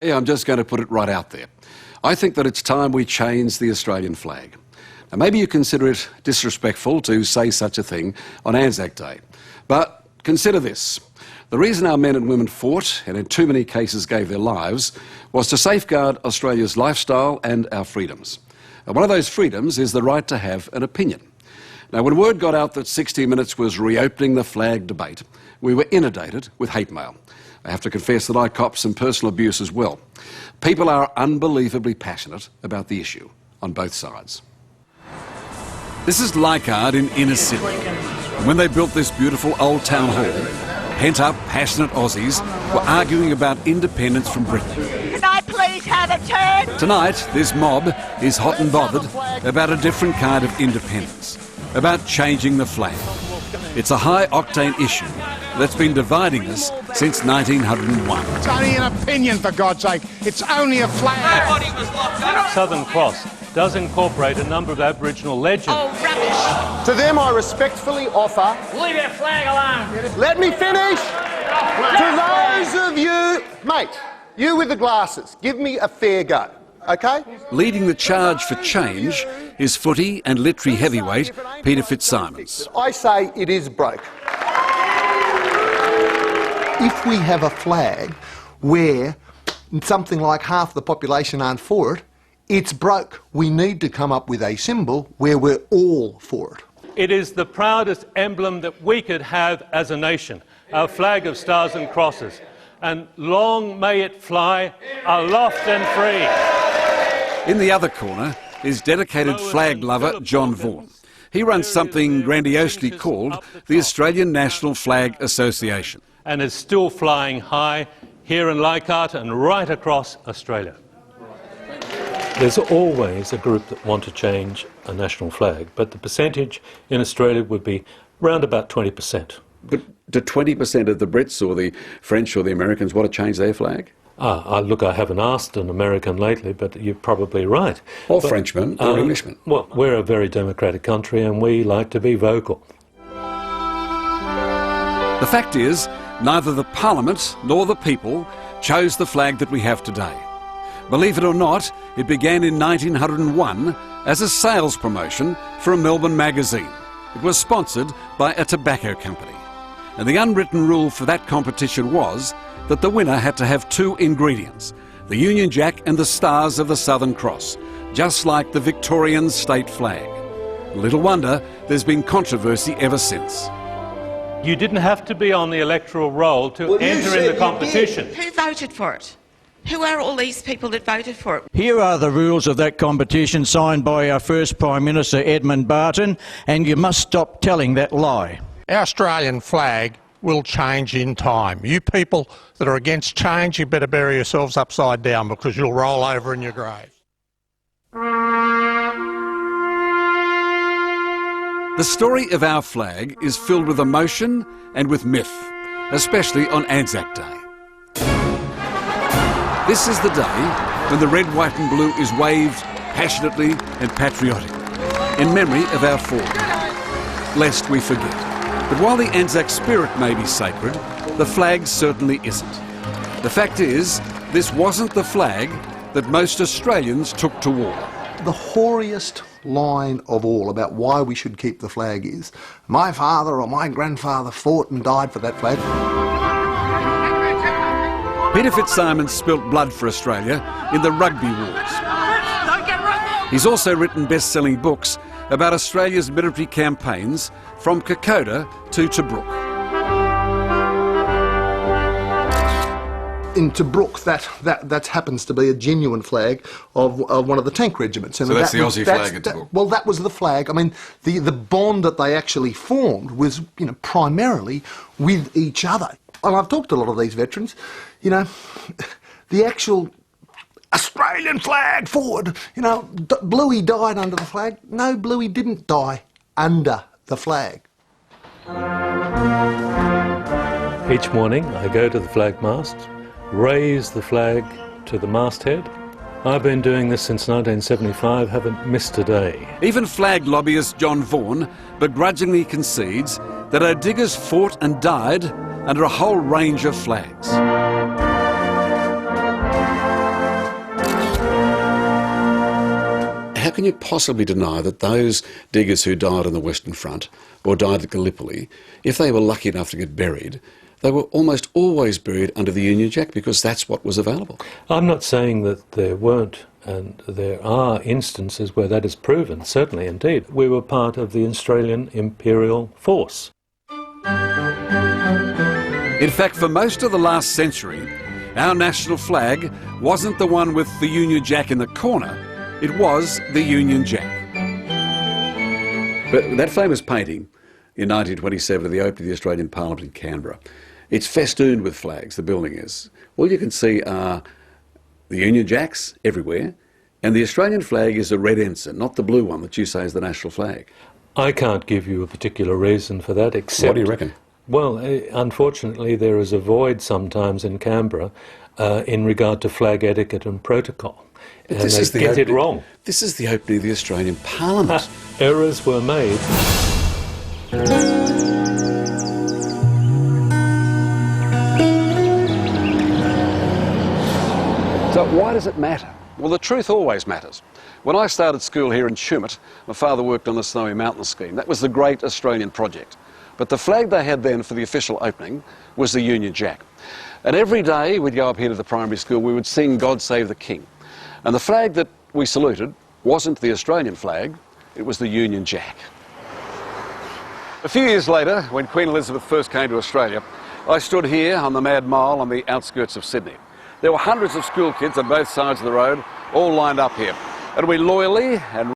Yeah, I'm just going to put it right out there. I think that it's time we change the Australian flag. Now, maybe you consider it disrespectful to say such a thing on Anzac Day, but consider this. The reason our men and women fought, and in too many cases gave their lives, was to safeguard Australia's lifestyle and our freedoms. And one of those freedoms is the right to have an opinion. Now, when word got out that 60 Minutes was reopening the flag debate, we were inundated with hate mail. I have to confess that I copped some personal abuse as well. People are unbelievably passionate about the issue on both sides. This is Leichhardt in inner Sydney. And when they built this beautiful old town hall, pent-up, passionate Aussies were arguing about independence from Britain. Can I please have a turn? Tonight, this mob is hot and bothered about a different kind of independence, about changing the flag. It's a high-octane issue that's been dividing us since 1901. It's only an opinion, for God's sake. It's only a flag. Everybody was locked up. Southern Cross does incorporate a number of Aboriginal legends. Oh, rubbish. To them, I respectfully offer... Leave that flag alone. Let me finish. To those of you... Mate, you with the glasses, give me a fair go, OK? Leading the charge for change is footy and literary heavyweight Peter Fitzsimons. I say it is broke. If we have a flag where something like half the population aren't for it, it's broke. We need to come up with a symbol where we're all for it. It is the proudest emblem that we could have as a nation, our flag of stars and crosses. And long may it fly aloft and free. In the other corner is dedicated flag lover John Vaughan. He runs something grandiosely called the Australian National Flag Association. And is still flying high here in Leichhardt and right across Australia. There's always a group that want to change a national flag, but the percentage in Australia would be round about 20%. But do 20% of the Brits or the French or the Americans want to change their flag? Look, I haven't asked an American lately, but you're probably right. Or Frenchmen or Englishmen. Well, we're a very democratic country and we like to be vocal. The fact is, neither the Parliament nor the people chose the flag that we have today. Believe it or not, it began in 1901 as a sales promotion for a Melbourne magazine. It was sponsored by a tobacco company. And the unwritten rule for that competition was that the winner had to have two ingredients, the Union Jack and the stars of the Southern Cross, just like the Victorian state flag. Little wonder there's been controversy ever since. You didn't have to be on the electoral roll to enter in the competition. Who voted for it? Who are all these people that voted for it? Here are the rules of that competition signed by our first Prime Minister, Edmund Barton, and you must stop telling that lie. Our Australian flag will change in time. You people that are against change, you better bury yourselves upside down because you'll roll over in your grave. The story of our flag is filled with emotion and with myth, especially on Anzac Day. This is the day when the red, white and blue is waved passionately and patriotically in memory of our fallen, lest we forget. But while the Anzac spirit may be sacred, the flag certainly isn't. The fact is, this wasn't the flag that most Australians took to war. The hoariest line of all about why we should keep the flag is, my father or my grandfather fought and died for that flag. Peter Fitzsimons spilt blood for Australia in the Rugby Wars. He's also written best-selling books about Australia's military campaigns from Kokoda to Tobruk. In Tobruk, that happens to be a genuine flag of one of the tank regiments. And so that's the Aussie flag at Tobruk? Well, that was the flag. I mean, the bond that they actually formed was, primarily with each other. And I've talked to a lot of these veterans, the actual Australian flag forward, Bluey died under the flag. No, Bluey didn't die under the flag. Each morning I go to the flag mast, raise the flag to the masthead. I've been doing this since 1975, haven't missed a day. Even flag lobbyist John Vaughan begrudgingly concedes that our diggers fought and died under a whole range of flags. can you possibly deny that those diggers who died on the Western Front or died at Gallipoli, if they were lucky enough to get buried, they were almost always buried under the Union Jack because that's what was available? I'm not saying that there weren't, and there are instances where that is proven, certainly indeed. We were part of the Australian Imperial Force. In fact, for most of the last century, our national flag wasn't the one with the Union Jack in the corner, it was the Union Jack. But that famous painting in 1927 of the opening of the Australian Parliament in Canberra, it's festooned with flags, the building is. All you can see are the Union Jacks everywhere, and the Australian flag is a red ensign, not the blue one that you say is the national flag. I can't give you a particular reason for that, except... What do you reckon? Well, unfortunately, there is a void sometimes in Canberra in regard to flag etiquette and protocol. And This is they the get it opening- wrong. This is the opening of the Australian Parliament. Errors were made. So why does it matter? Well, the truth always matters. When I started school here in Tumut, my father worked on the Snowy Mountain scheme. That was the great Australian project. But the flag they had then for the official opening was the Union Jack. And every day we'd go up here to the primary school, we would sing God Save the King. And the flag that we saluted wasn't the Australian flag, it was the Union Jack. A few years later, when Queen Elizabeth first came to Australia, I stood here on the Mad Mile on the outskirts of Sydney. There were hundreds of school kids on both sides of the road, all lined up here. And we loyally and